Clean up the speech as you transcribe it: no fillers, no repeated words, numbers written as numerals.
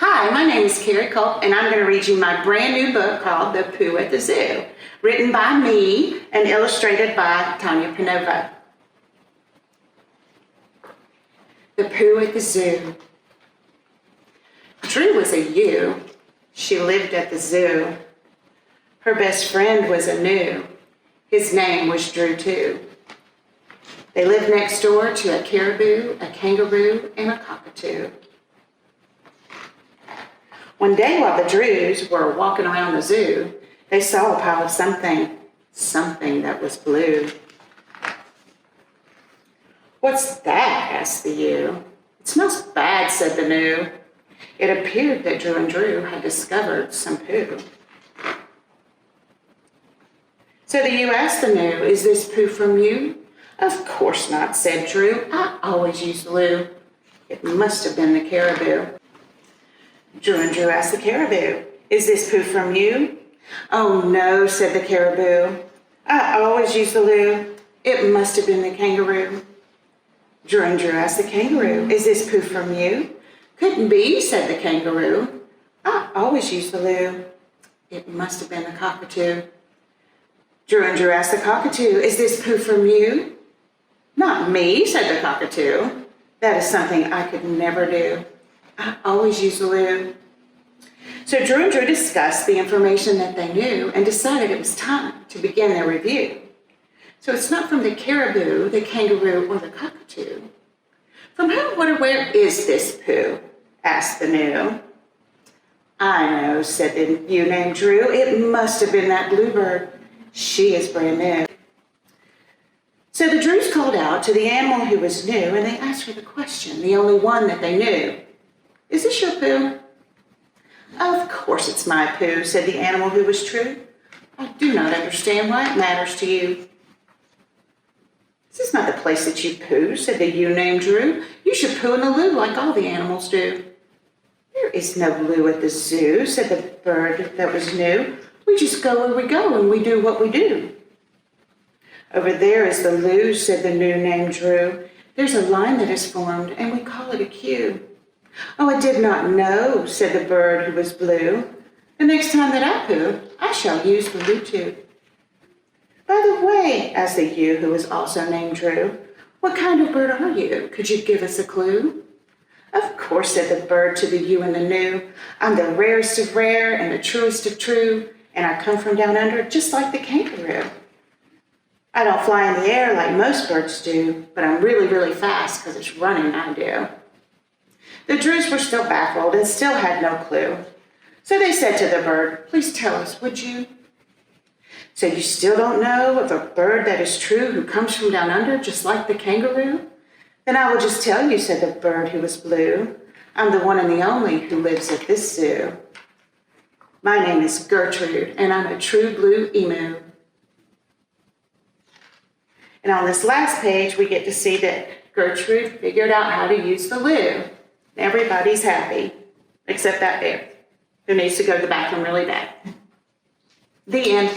Hi, my name is Keri Culp, and I'm going to read you my brand new book called The Pooh at the Zoo, written by me and illustrated by Tanya Panova. The Pooh at the Zoo. Drew was a ewe. She lived at the zoo. Her best friend was a gnu. His name was Drew too. They lived next door to a caribou, a kangaroo, and a cockatoo. One day while the Drews were walking around the zoo, they saw a pile of something that was blue. "What's that?" asked the ewe. "It smells bad," said the gnu. It appeared that Drew had discovered some poo. So the ewe asked the gnu, "Is this poo from you?" "Of course not," said Drew. "I always use the loo." It must have been the caribou. Drew asked the caribou, "Is this poo from you?" "Oh no," said the caribou. "I always use the loo." It must have been the kangaroo. Drew asked the kangaroo, "Is this poo from you?" "Couldn't be," said the kangaroo. "I always use the loo." It must have been the cockatoo. Drew asked the cockatoo, "Is this poo from you?" "Not me," said the cockatoo. "That is something I could never do. I always use the loo." So Drew discussed the information that they knew and decided it was time to begin their review. So it's not from the caribou, the kangaroo, or the cockatoo. "From whom, what, or where is this poo?" asked the gnu. "I know," said the ewe named Drew. "It must have been that bluebird. She is brand new." So the Drews called out to the animal who was new, and they asked her the question, the only one that they knew. "Is this your poo?" "Of course it's my poo," said the animal who was true. "I do not understand why it matters to you." "This is not the place that you poo," said the ewe named Drew. "You should poo in the loo like all the animals do." "There is no loo at the zoo," said the bird that was new. "We just go where we go and we do what we do." "Over there is the loo," said the new named Drew. "There's a line that is formed and we call it a queue." "Oh, I did not know," said the bird who was blue. "The next time that I poo, I shall use the loo too." "By the way," asked the ewe who was also named Drew, "what kind of bird are you? Could you give us a clue?" "Of course," said the bird to the ewe and the gnu. "I'm the rarest of rare and the truest of true, and I come from down under just like the kangaroo. I don't fly in the air like most birds do, but I'm really, really fast because it's running I do." The Drews were still baffled and still had no clue. So they said to the bird, "Please tell us, would you?" "So you still don't know of a bird that is true who comes from down under just like the kangaroo? Then I will just tell you," said the bird who was blue. "I'm the one and the only who lives at this zoo. My name is Gertrude, and I'm a true blue emu." And on this last page, we get to see that Gertrude figured out how to use the loo. Everybody's happy, except that bear, who needs to go to the bathroom really bad. The end.